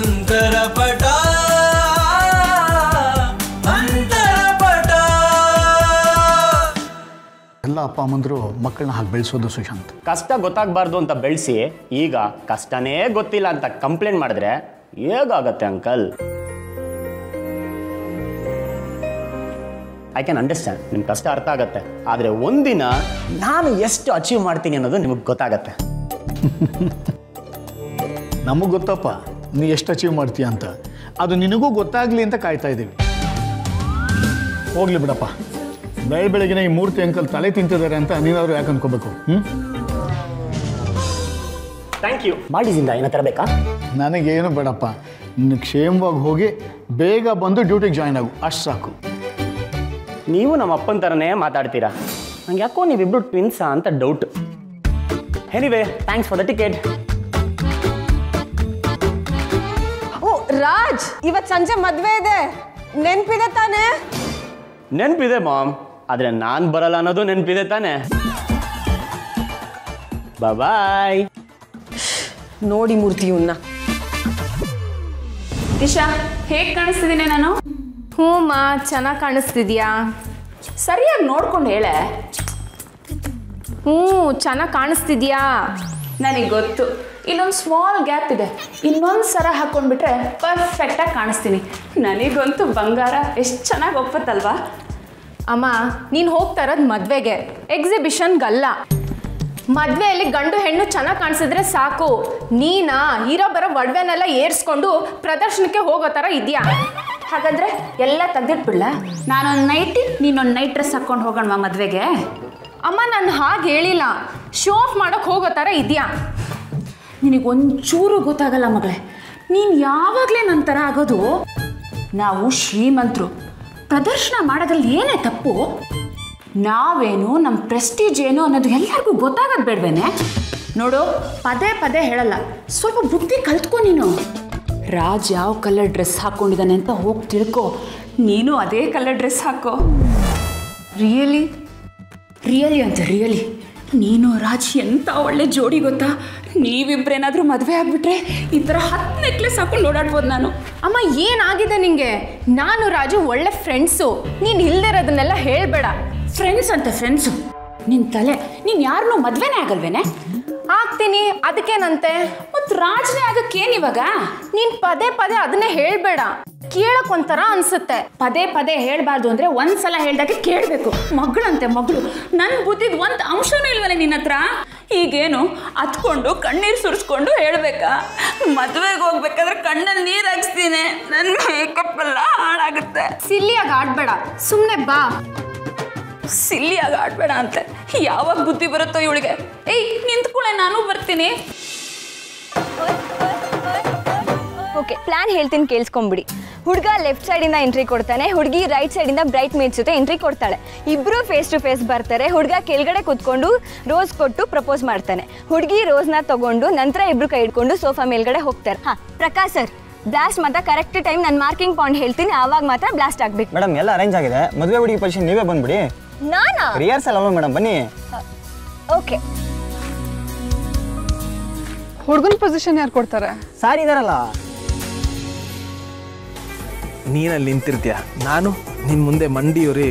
ಅಂತರಪಟ ಎಲ್ಲ ಅಪ್ಪ ಅಮ್ಮಂದ್ರು ಮಕ್ಕಳನ್ನ ಹಾಗೆ ಬೆಳೆಸೋದು ಸುಶಾಂತ್. ಕಷ್ಟ ಗೊತ್ತಾಗಬಾರ್ದು ಅಂತ ಬೆಳೆಸಿ ಈಗ ಕಷ್ಟನೇ ಗೊತ್ತಿಲ್ಲ ಅಂತ ಕಂಪ್ಲೇಂಟ್ ಮಾಡಿದ್ರೆ ಹೇಗಾಗತ್ತೆ ಅಂಕಲ್? ಐ ಕ್ಯಾನ್ ಅಂಡರ್ಸ್ಟ್ಯಾಂಡ್, ನಿಮ್ಮ ಕಷ್ಟ ಅರ್ಥ ಆಗತ್ತೆ. ಆದರೆ ಒಂದಿನ ನಾನು ಎಷ್ಟು ಅಚೀವ್ ಮಾಡ್ತೀನಿ ಅನ್ನೋದು ನಿಮಗೆ ಗೊತ್ತಾಗತ್ತೆ. ನಮಗೆ ಗೊತ್ತಪ್ಪ ನೀ ಎಷ್ಟು ಅಚೀವ್ ಮಾಡ್ತೀಯ ಅಂತ. ಅದು ನಿನಗೂ ಗೊತ್ತಾಗಲಿ ಅಂತ ಕಾಯ್ತಾ ಇದ್ದೀವಿ. ಹೋಗ್ಲಿ ಬಿಡಪ್ಪ, ಬೆಳಗ್ಗೆನೆ ಈ ಮೂರ್ತಿ ಅಂಕಲ್ ತಲೆ ತಿಂತಿದ್ದಾರೆ ಅಂತ ನೀನಾದ್ರು ಯಾಕೆ ಅನ್ಕೋಬೇಕು? Thank you. ಮಾಡಿದಿಂದ ಏನೋ ತರಬೇಕಾ? ನನಗೇನು ಬೇಡಪ್ಪ, ನಿನ್ನ ಕ್ಷೇಮವಾಗಿ ಹೋಗಿ ಬೇಗ ಬಂದು ಡ್ಯೂಟಿಗೆ ಜಾಯ್ನ್ ಆಗು, ಅಷ್ಟು ಸಾಕು. ನೀವು ನಮ್ಮ ಅಪ್ಪನ ಥರನೇ ಮಾತಾಡ್ತೀರಾ. ನಂಗೆ ಯಾಕೋ ನೀವಿಬ್ರು ಟ್ವಿನ್ಸಾ ಅಂತ doubt. Anyway, thanks for the ticket. Oh Raj, ಇವತ್ತು ಸಂಜೆ ಮದುವೆ ಇದೆ, ನೆನಪಿದೆ ತಾನೇ? ನೆನಪಿದೆ ಮಾಮ್, ಆದರೆ ನಾನು ಬರಲ್ಲ ಅನ್ನೋದು ನೆನಪಿದೆ ತಾನೆ. ಬಾಯ್. ನೋಡಿ ಮೂರ್ತಿ ಇವನ್ನ. ದಿಶಾ, ಹೇಗೆ ಕಾಣಿಸ್ತಿದ್ದೀನಿ ನಾನು? ಹ್ಞೂ ಮಾ, ಚೆನ್ನಾಗಿ ಕಾಣಿಸ್ತಿದ್ಯಾ? ಸರಿಯಾಗಿ ನೋಡ್ಕೊಂಡು ಹೇಳೆ. ಹ್ಞೂ, ಚೆನ್ನಾಗಿ ಕಾಣಿಸ್ತಿದ್ಯಾ? ನನಗೆ ಗೊತ್ತು, ಇಲ್ಲೊಂದು ಸ್ಮಾಲ್ ಗ್ಯಾಪ್ ಇದೆ. ಇನ್ನೊಂದು ಸರ ಹಾಕ್ಕೊಂಡ್ಬಿಟ್ರೆ ಪರ್ಫೆಕ್ಟಾಗಿ ಕಾಣಿಸ್ತೀನಿ. ನನಗಂತೂ ಬಂಗಾರ ಎಷ್ಟು ಚೆನ್ನಾಗಿ ಒಪ್ಪತ್ತಲ್ವಾ? ಅಮ್ಮ, ನೀನು ಹೋಗ್ತಾ ಇರೋದು ಮದುವೆಗೆ, ಎಕ್ಸಿಬಿಷನ್ಗಲ್ಲ. ಮದುವೆಯಲ್ಲಿ ಗಂಡು ಹೆಣ್ಣು ಚೆನ್ನಾಗಿ ಕಾಣಿಸಿದ್ರೆ ಸಾಕು. ನೀನಾ ಇರೋ ಬರೋ ಒಡವೆನೆಲ್ಲ ಏರ್ಸ್ಕೊಂಡು ಪ್ರದರ್ಶನಕ್ಕೆ ಹೋಗೋ ಥರ ಇದೆಯಾ? ಹಾಗಾದರೆ ಎಲ್ಲ ತೆಗೆದಿಟ್ಬಿಡ್ಲ? ನಾನೊಂದು ನೈಟಿ, ನೀನೊಂದು ನೈಟ್ ಡ್ರೆಸ್ ಹಾಕ್ಕೊಂಡು ಹೋಗೋಣ ಮದುವೆಗೆ? ಅಮ್ಮ, ನಾನು ಹಾಗೆ ಹೇಳಿಲ್ಲ. ಶೋ ಆಫ್ ಮಾಡೋಕ್ಕೆ ಹೋಗೋ ಥರ ಇದೆಯಾ? ನಿನಗೊಂಚೂರು ಗೊತ್ತಾಗಲ್ಲ ಮಗಳೇ. ನೀನು ಯಾವಾಗಲೇ ನನ್ನ ಥರ ಆಗೋದು? ನಾವು ಶ್ರೀಮಂತರು, ಪ್ರದರ್ಶನ ಮಾಡೋದ್ರಲ್ಲಿ ಏನೇ ತಪ್ಪು? ನಾವೇನು, ನಮ್ಮ ಪ್ರೆಸ್ಟೀಜ್ ಏನು ಅನ್ನೋದು ಎಲ್ಲರಿಗೂ ಗೊತ್ತಾಗೋದು ಬೇಡವೇನೆ? ನೋಡು, ಪದೇ ಪದೇ ಹೇಳಲ್ಲ, ಸ್ವಲ್ಪ ಬುದ್ಧಿ ಕಲ್ತ್ಕೊ ನೀನು. ರಾಜ್ ಯಾವ ಕಲರ್ ಡ್ರೆಸ್ ಹಾಕ್ಕೊಂಡಿದ್ದಾನೆ ಅಂತ ಹೋಗಿ ತಿಳ್ಕೊ. ನೀನು ಅದೇ ಕಲರ್ ಡ್ರೆಸ್ ಹಾಕೋ. ರಿಯಲಿ ಅಂತ ರಿಯಲಿ. ನೀನು ರಾಜ್ ಎಂಥ ಒಳ್ಳೆ ಜೋಡಿ ಗೊತ್ತಾ? ನೀವಿಬ್ರೇನಾದರೂ ಮದುವೆ ಆಗಿಬಿಟ್ರೆ ಈ ಥರ 10 ನೆಕ್ಲೆಸ್ ಹಾಕೊಂಡು ಓಡಾಡ್ಬೋದು ನಾನು. ಅಮ್ಮ, ಏನಾಗಿದೆ ನಿಂಗೆ? ನಾನು ರಾಜು ಒಳ್ಳೆ ಫ್ರೆಂಡ್ಸು. ನೀನು ಇಲ್ದಿರೋದನ್ನೆಲ್ಲ ಹೇಳಬೇಡ. ಫ್ರೆಂಡ್ಸು ನಿನ್ನ ತಲೆ. ನೀನು ಯಾರನ್ನೂ ಮದುವೆನೇ ಆಗಲ್ವೇನೆ? ಆಗ್ತೀನಿ, ಅದಕ್ಕೇನಂತೆ? ಮತ್ತು ರಾಜನೇ ಆಗಕ್ಕೇನಿವಾಗ? ನೀನು ಪದೇ ಪದೇ ಅದನ್ನೇ ಹೇಳಬೇಡ, ಕೇಳಕ್ ಒಂಥರ ಅನ್ಸುತ್ತೆ. ಪದೇ ಪದೇ ಹೇಳಬಾರ್ದು ಅಂದರೆ ಒಂದ್ಸಲ ಹೇಳ್ದಾಗೆ ಕೇಳಬೇಕು. ಮಗಳಂತೆ ಮಗಳು. ನನ್ನ ಬುದ್ಧಿದ್ ಒಂದು ಅಂಶನೂ ಇಲ್ವಲ್ಲ ನಿನ್ನ ಹತ್ರ? ಈಗೇನು ಹತ್ಕೊಂಡು ಕಣ್ಣೀರು ಸುರಿಸ್ಕೊಂಡು ಹೇಳಬೇಕಾ? ಮದುವೆಗೆ ಹೋಗ್ಬೇಕಾದ್ರೆ ಕಣ್ಣಲ್ಲಿ ನೀರು ಹಾಕ್ಸ್ತೀನಿ. ನನ್ನ ಮೇಕಪ್ ಎಲ್ಲ ಹಾಳಾಗುತ್ತೆ. ಸಿಲ್ಲಿಯಾಗಿ ಆಡ್ಬೇಡ, ಸುಮ್ಮನೆ ಬಾ. ಸಿಲ್ಲಿಯಾಗಿ ಆಡ್ಬೇಡ ಅಂತ ಯಾವಾಗ ಬುದ್ಧಿ ಬರುತ್ತೋ ಇವಳಿಗೆ? ಏಯ್, ನಿಂತ್ಕೊಳ್ಳೆ, ನಾನು ಬರ್ತೀನಿ. ಓಕೆ, ಪ್ಲಾನ್ ಹೇಳ್ತೀನಿ, ಕೇಳಿಸ್ಕೊಂಬಿಡಿ. ಹುಡುಗ ಲೆಫ್ಟ್ ಸೈಡಿಂದ ಎಂಟ್ರಿ ಕೊಡ್ತಾನೆ, ಹುಡುಗಿ ರೈಟ್ ಸೈಡಿಂದ ಬ್ರೈಟ್ ಮೇಡ್ ಜೊತೆ ಎಂಟ್ರಿ ಕೊಡ್ತಾಳೆ. ಇಬ್ಬರು ಫೇಸ್ ಟು ಫೇಸ್ ಬರ್ತಾರೆ. ಹುಡುಗ ಕೆಳಗಡೆ ಕೂತ್ಕೊಂಡು ರೋಸ್ ಕೊಟ್ಟು ಪ್ರಪೋಸ್ ಮಾಡ್ತಾನೆ. ಹುಡುಗಿ ರೋಸ್ನ ತಗೊಂಡು ನಂತರ ಇಬ್ರು ಕೈ ಹಿಡ್ಕೊಂಡು ಸೋಫಾ ಮೇಲ್ಗಡೆ ಹೋಗ್ತಾರೆ. ಪ್ರಕಾಶ್ ಸರ್, ಬ್ಲಾಸ್ಟ್ ಮಾತ್ರ ಕರೆಕ್ಟ್ ಟೈಮ್ ನಾನು ಮಾರ್ಕಿಂಗ್ ಪಾಯಿಂಟ್ ಹೇಳ್ತೀನಿ, ಆವಾಗ ಮಾತ್ರ ಬ್ಲಾಸ್ಟ್ ಆಗ್ಬೇಕು. ಮೇಡಮ್, ಎಲ್ಲ ಅರೇಂಜ್ ಆಗಿದೆ. ಮದುವೆ ಹುಡುಗಿ ಪೊಸಿಷನ್ ನೀವೇ ಬಂದ್ಬಿಡಿ. ನಾನಾ? ರಿಹರ್ಸಲ್ ಅಲ್ವಾ ಮೇಡಮ್, ಬನ್ನಿ. ಓಕೆ. ಹುಡುಗನ ಪೊಸಿಷನ್ ಯಾರು ಕೊಡ್ತಾರೆ? ಸಾರಿ ಇದಾರಲ್ಲ. ನೀನಲ್ಲಿ ನಿಂತಿರ್ತೀಯ, ನಾನು ನಿನ್ನ ಮುಂದೆ ಮಂಡಿಯೂರಿ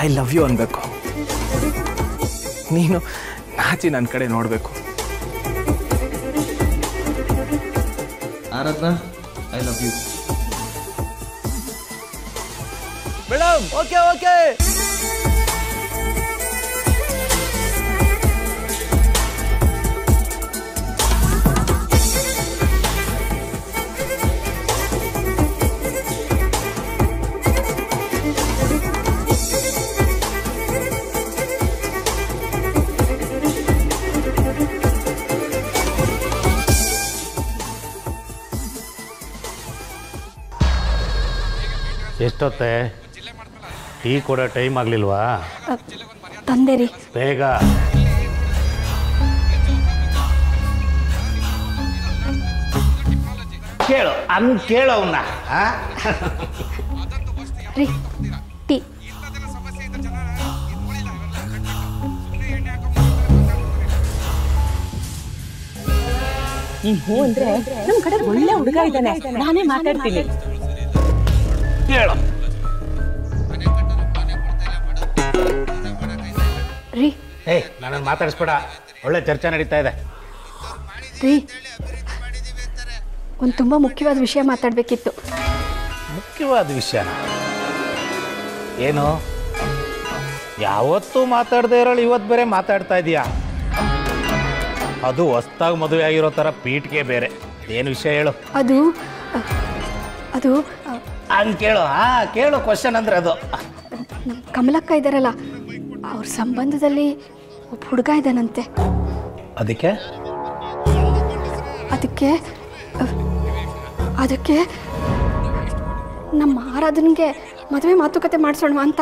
ಐ ಲವ್ ಯು ಅನ್ಬೇಕು. ನೀನು ನಾಚಿ ನನ್ನ ಕಡೆ ನೋಡಬೇಕು. Aradhana, I love you. Madam, okay. ಎಷ್ಟೊತ್ತೆ? ಟೀ ಕೊಡೋ ಟೈಮ್ ಆಗಲಿಲ್ವಾ? ತಂದೆ ರೀ, ಬೇಗ. ಕೇಳು, ಕೇಳವನ್ನ ರೀ ಟೀ. ನೀನ್ ಹೂ ಅಂದ್ರೆ ನಮ್ ಕಡೆ ಒಳ್ಳೆ ಹುಡುಗ ಇದ್ದಾನೆ, ನಾನೇ ಮಾತಾಡ್ತೀನಿ. ಹೇಳು. ರೀ ಏಯ್ ನನ್ನನ್ನು ಮಾತಾಡಿಸ್ಬೇಡ, ಒಳ್ಳೆ ಚರ್ಚೆ ನಡೀತಾ ಇದೆ. ರೀ ಒಂದು ತುಂಬ ಮುಖ್ಯವಾದ ವಿಷಯ ಮಾತಾಡಬೇಕಿತ್ತು. ಮುಖ್ಯವಾದ ವಿಷಯ ಏನು? ಯಾವತ್ತೂ ಮಾತಾಡದೇ ಇರೋಳು ಇವತ್ತು ಬೇರೆ ಮಾತಾಡ್ತಾ ಇದೀಯಾ? ಅದು ಹೊಸ್ದಾಗಿ ಮದುವೆ ಆಗಿರೋ ಥರ ಪೀಠಿಗೆ ಬೇರೆ. ಏನು ವಿಷಯ ಹೇಳು. ಅದು ಅದು ಹಂಗೆ ಕೇಳು. ಕೇಳು, ಕ್ವಶನ್ ಅಂದ್ರೆ ಅದು. ಕಮಲಕ್ಕ ಇದ್ದಾರಲ್ಲ, ಅವ್ರ ಸಂಬಂಧದಲ್ಲಿ ಒಬ್ಬ ಹುಡುಗ ಇದ್ದಾನಂತೆ. ಅದಕ್ಕೆ ಅದಕ್ಕೆ ಅದಕ್ಕೆ ನಮ್ಮ ಆರಾಧನೆಗೆ ಮದುವೆ ಮಾತುಕತೆ ಮಾಡಿಸೋಣ ಅಂತ.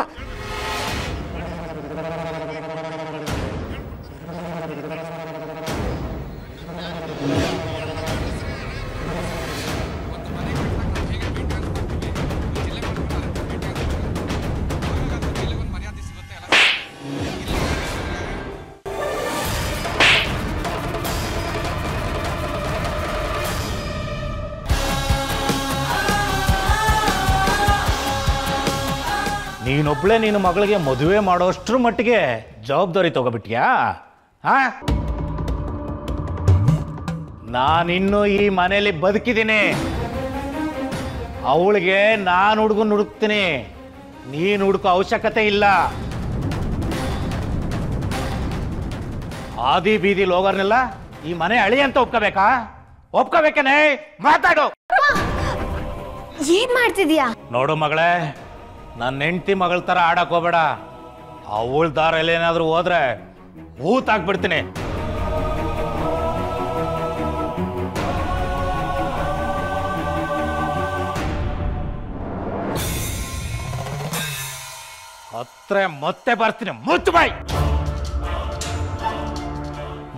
ನೀನೊಬ್ಳೆ ನೀನು ಮಗಳಿಗೆ ಮದುವೆ ಮಾಡೋಷ್ಟ್ರ ಮಟ್ಟಿಗೆ ಜವಾಬ್ದಾರಿ ತಗೋಬಿಟ್ಯಾ? ನಾನಿನ್ನು ಈ ಮನೆಯಲ್ಲಿ ಬದುಕಿದ್ದೀನಿ. ಅವಳಿಗೆ ನಾನು ಹುಡುಗನ ಹುಡುಕ್ತೀನಿ, ನೀನು ಹುಡುಕೋ ಅವಶ್ಯಕತೆ ಇಲ್ಲ. ಆದಿ ಬೀದಿಲಿ ಹೋಗೋರ್ನೆಲ್ಲ ಈ ಮನೆ ಅಳಿ ಅಂತ ಒಪ್ಕೋಬೇಕಾ? ಒಪ್ಕೋಬೇಕೇನೆ? ಮಾತಾಡು. ಏನ್ ಮಾಡ್ತಿದ್ಯಾ? ನೋಡು ಮಗಳೇ, ನನ್ನ ಹೆಂಡತಿ ಮಗಳ ಥರ ಆಡಕ್ ಹೋಗ್ಬೇಡ. ಅವಳ ದಾರಲ್ಲಿ ಏನಾದರೂ ಹೋದ್ರೆ ಊತಾಕ್ಬಿಡ್ತೀನಿ. ಹತ್ರ ಮತ್ತೆ ಬರ್ತೀನಿ. ಮುಚ್ಚು ಬಾಯ್.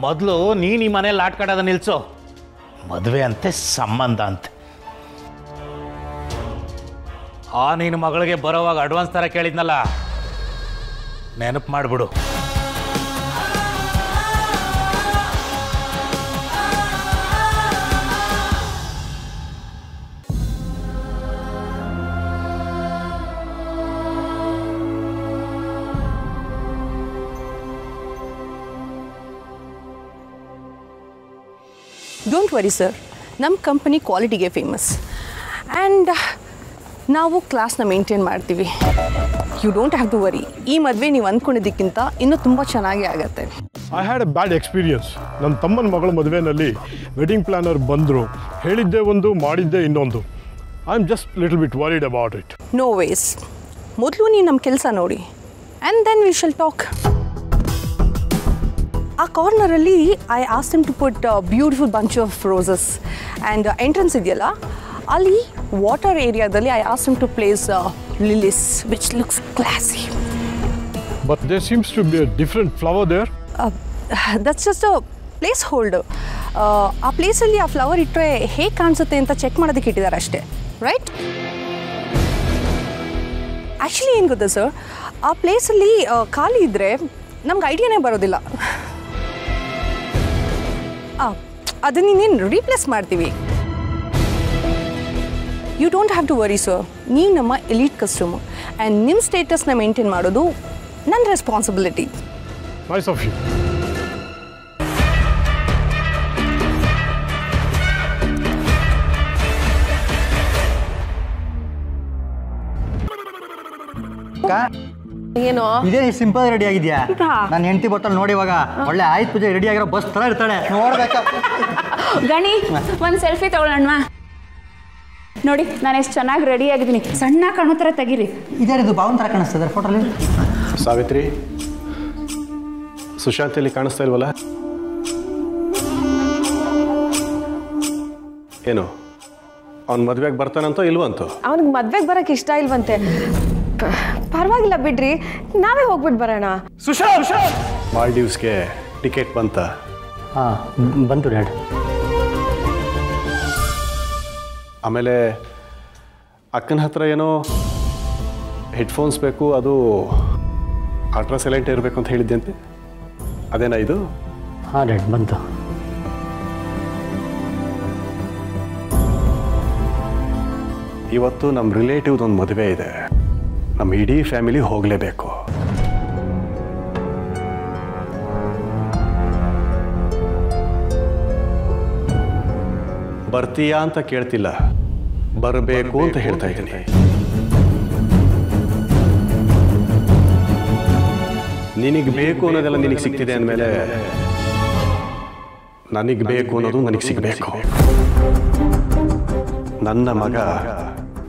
ಮೊದಲು ನೀನು ಈ ಮನೇಲಿ ಆಟ್ಕಾಡೋದ ನಿಲ್ಸು. ಮದುವೆ ಅಂತೆ, ಸಂಬಂಧ ಅಂತೆ. ನೀನು ಮಗಳಿಗೆ ಬರೋವಾಗ ಅಡ್ವಾನ್ಸ್ ಥರ ಕೇಳಿದ್ನಲ್ಲ, ನೆನಪು ಮಾಡಿಬಿಡು. ಡೋಂಟ್ ವರಿ ಸರ್, ನಮ್ಮ ಕಂಪನಿ ಕ್ವಾಲಿಟಿಗೆ ಫೇಮಸ್ ಆ್ಯಂಡ್ ನಾವು ಕ್ಲಾಸ್ನ ಮೇಂಟೈನ್ ಮಾಡ್ತೀವಿ. You don't have to worry. ಈ ಮದುವೆ ನೀವು ಅಂದ್ಕೊಂಡಿದ್ದಕ್ಕಿಂತ ಇನ್ನೂ ತುಂಬ ಚೆನ್ನಾಗಿ ಆಗುತ್ತೆ. I had a bad experience. ನನ್ನ ತಮ್ಮನ ಮಗಳ ಮದುವೆಯಲ್ಲಿ ವೆಡ್ಡಿಂಗ್ ಪ್ಲಾನರ್ ಬಂದರು, ಹೇಳಿದ್ದೆ ಒಂದು ಮಾಡಿದ್ದೆ ಇನ್ನೊಂದು. I am just little bit worried about it. No ways, ಮೊದಲು ನೀವು ನಮ್ಮ ಕೆಲಸ ನೋಡಿ and then we shall talk. ಆ ಕಾರ್ನರಲ್ಲಿ I ask them to put beautiful bunch of roses and entrance ಇದೆಯಲ್ಲ, ಅಲ್ಲಿ ವಾಟರ್ ಏರಿಯಾದಲ್ಲಿ I ask them to place lilies which looks classy. But there seems to be a different flower there. That's just a place holder. ಆ ಪ್ಲೇಸಲ್ಲಿ ಆ flower ಇಟ್ಟರೆ ಹೇಗೆ ಕಾಣಿಸುತ್ತೆ ಅಂತ ಚೆಕ್ ಮಾಡೋದಕ್ಕೆ ಇಟ್ಟಿದ್ದಾರೆ ಅಷ್ಟೇ, ರೈಟ್? ಆ್ಯಕ್ಚುಲಿ ಏನು ಗೊತ್ತಾ ಸರ್, ಆ ಪ್ಲೇಸಲ್ಲಿ ಖಾಲಿ ಇದ್ದರೆ ನಮ್ಗೆ ಐಡಿಯಾನೇ ಬರೋದಿಲ್ಲ. ಅದನ್ನು ಇನ್ನೇನು ರೀಪ್ಲೇಸ್ ಮಾಡ್ತೀವಿ. You don't have to worry sir. ನೀವು ನಮ್ಮ ಎಲೀಟ್ ಕಸ್ಟಮರ್ ಆ್ಯಂಡ್ ನಿಮ್ಮ ಸ್ಟೇಟಸ್ನ ಮೇಂಟೈನ್ ಮಾಡೋದು ನನ್ನ ರೆಸ್ಪಾನ್ಸಿಬಿಲಿಟಿ. Nice of you. ಏನು ಇದೇ ಸಿಂಪಲ್ ರೆಡಿ ಆಗಿದ್ಯಾ? ನಾನು ಹೆಂಡತಿ ಬರ್ತಲ್ಲ ನೋಡಿ, ಇವಾಗ ಒಳ್ಳೆ ಆಯ್ತು ಪೂಜೆ ರೆಡಿ ಆಗಿರೋ ಬಸ್ ತರ ಇರ್ತಾಳೆ, ನೋಡ್ಬೇಕಾ? ಗಣಿ ಒಂದು ಸೆಲ್ಫಿ ತಗೊಳ್ಳೋಣ. ನೋಡಿ ನಾನು ಎಷ್ಟು ಚೆನ್ನಾಗಿ ರೆಡಿ ಆಗಿದ್ದೀನಿ, ಸಣ್ಣ ಕಾಣೋ ಥರ ತೆಗೀರಿ. ಇದೇನಿದು ಬಾವನ್ ಥರ ಕಾಣಿಸ್ತದೆ ಫೋಟೋಲಿ? ಸಾವಿತ್ರಿ, ಸುಶಾಂತಲ್ಲಿ ಕಾಣಿಸ್ತಾ ಇಲ್ವಲ್ಲ? ಏನು ಅವ್ನ ಮದುವೆಗೆ ಬರ್ತಾನಂತೋ ಇಲ್ವಂತೋ? ಅವನಿಗೆ ಮದ್ವೆಗೆ ಬರಕ್ಕೆ ಇಷ್ಟ ಇಲ್ವಂತೆ. ಪರವಾಗಿಲ್ಲ ಬಿಡ್ರಿ, ನಾವೇ ಹೋಗ್ಬಿಟ್ಟು ಬರೋಣ. ಮಾಲ್ಡೀವ್ಸ್ಗೆ ಟಿಕೆಟ್ ಬಂತ? ಹಾಂ ಬಂತು ಡ್ಯಾಡ್. ಆಮೇಲೆ ಅಕ್ಕನ ಹತ್ರ ಏನೋ ಹೆಡ್ಫೋನ್ಸ್ ಬೇಕು, ಅದು ಅಲ್ಟ್ರಾ ಸೈಲೆಂಟ್ ಇರಬೇಕು ಅಂತ ಹೇಳಿದ್ದಂತೆ, ಅದೇನಾ ಇದು? ಹಾಂ ಡ್ಯಾಡ್ ಬಂತು. ಇವತ್ತು ನಮ್ಮ ರಿಲೇಟಿವ್ದೊಂದು ಮದುವೆ ಇದೆ, ನಮ್ಮ ಇಡೀ ಫ್ಯಾಮಿಲಿ ಹೋಗಲೇಬೇಕು. ಬರ್ತೀಯಾ ಅಂತ ಕೇಳ್ತಿಲ್ಲ, ಬರಬೇಕು ಅಂತ ಹೇಳ್ತಾ ಇದ್ದೀನಿ. ನಿನಗೆ ಬೇಕು ಅನ್ನೋದೆಲ್ಲ ನಿನಗೆ ಸಿಗ್ತಿದೆ ಅಂದಮೇಲೆ ನನಗೆ ಬೇಕು ಅನ್ನೋದು ನನಗೆ ಸಿಗಬೇಕು. ನನ್ನ ಮಗ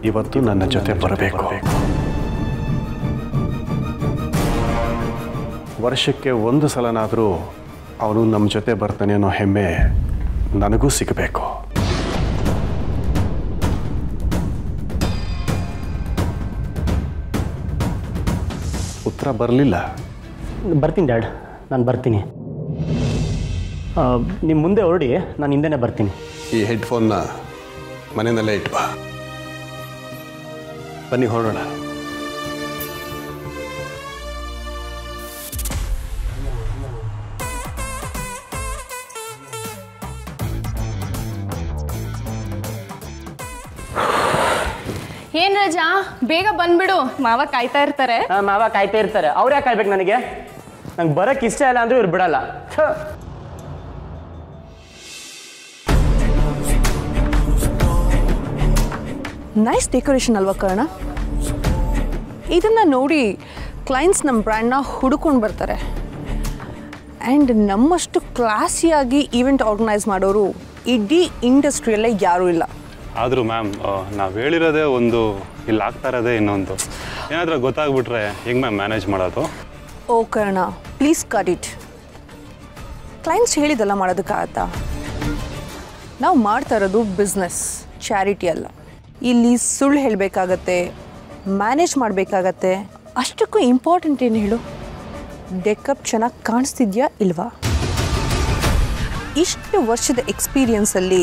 ಇವತ್ತು ನನ್ನ ಜೊತೆ ಬರಬೇಕು. ವರ್ಷಕ್ಕೆ ಒಂದು ಸಲನಾದರೂ ಅವನು ನಮ್ಮ ಜೊತೆ ಬರ್ತಾನೆ ಅನ್ನೋ ಹೆಮ್ಮೆ ನನಗೂ ಸಿಗಬೇಕು. ಉತ್ತರ ಬರಲಿಲ್ಲ. ಬರ್ತೀನಿ ಡ್ಯಾಡ್, ನಾನು ಬರ್ತೀನಿ. ನಿಮ್ಮ ಮುಂದೆ ಹೊರಡಿ, ನಾನು ಹಿಂದೆನೇ ಬರ್ತೀನಿ. ಈ ಹೆಡ್ಫೋನ್ನ ಮನೆಯಲ್ಲೇ ಇಟ್ಟು ಬಾ. ಬನ್ನಿ ಹೊರಡೋಣ. ಏನ್ ರಜಾ, ಬೇಗ ಬಂದ್ಬಿಡು, ಮಾವ ಕಾಯ್ತಾ ಇರ್ತಾರೆ. ಮಾವ ಕಾಯ್ತಾ ಇರ್ತಾರೆ. ಅವ್ರು ಯಾಕೆ ಕಾಯ್ಬೇಕು ನನಗೆ? ನಂಗೆ ಬರೋಕ್ಕೆ ಇಷ್ಟ ಇಲ್ಲ ಅಂದ್ರೆ ಇವ್ರು ಬಿಡಲ್ಲ. ನೈಸ್ ಡೆಕೋರೇಷನ್ ಅಲ್ವಾ ಕರ್ಣ? ಇದನ್ನು ನೋಡಿ ಕ್ಲೈಂಟ್ಸ್ ನಮ್ಮ ಬ್ರ್ಯಾಂಡ್ನ ಹುಡುಕೊಂಡು ಬರ್ತಾರೆ. ಆ್ಯಂಡ್ ನಮ್ಮಷ್ಟು ಕ್ಲಾಸಿಯಾಗಿ ಈವೆಂಟ್ ಆರ್ಗನೈಸ್ ಮಾಡೋರು ಇಡೀ ಇಂಡಸ್ಟ್ರಿಯಲ್ಲೇ ಯಾರೂ ಇಲ್ಲ. ಆದರೂ ಮ್ಯಾಮ್, ನಾವು ಹೇಳಿರೋದೇ ಒಂದು, ಇಲ್ಲಿ ಆಗ್ತಾ ಇರೋದೇ ಇನ್ನೊಂದು. ಏನಾದರೂ ಗೊತ್ತಾಗ್ಬಿಟ್ರೆ ಹೆಂಗೆ ಮ್ಯಾಮ್ ಮ್ಯಾನೇಜ್ ಮಾಡೋದು? Oh Karna, please cut it. Clients ಹೇಳಿದೆಲ್ಲ ಮಾಡೋದಕ್ಕಾಗತ್ತಾ? ನಾವು ಮಾಡ್ತಾ ಇರೋದು ಬಿಸ್ನೆಸ್, ಚಾರಿಟಿ ಅಲ್ಲ. ಇಲ್ಲಿ ಸುಳ್ಳು ಹೇಳಬೇಕಾಗತ್ತೆ, ಮ್ಯಾನೇಜ್ ಮಾಡಬೇಕಾಗತ್ತೆ. ಅಷ್ಟಕ್ಕೂ ಇಂಪಾರ್ಟೆಂಟ್ ಏನು ಹೇಳು, ಡೆಕಪ್ ಚೆನ್ನಾಗಿ ಕಾಣಿಸ್ತಿದ್ಯಾ ಇಲ್ವಾ? ಇಷ್ಟು ವರ್ಷದ ಎಕ್ಸ್ಪೀರಿಯನ್ಸಲ್ಲಿ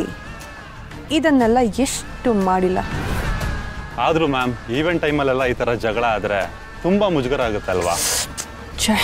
ಇದನ್ನೆಲ್ಲ ಎಷ್ಟು ಮಾಡಿಲ್ಲ. ಆದರೂ ಮ್ಯಾಮ್, ಈವೆಂಟ್ ಟೈಮಲ್ಲೆಲ್ಲ ಈ ಥರ ಜಗಳ ಆದರೆ ತುಂಬ ಮುಜುಗರ ಆಗುತ್ತಲ್ವಾ? ಛೇ,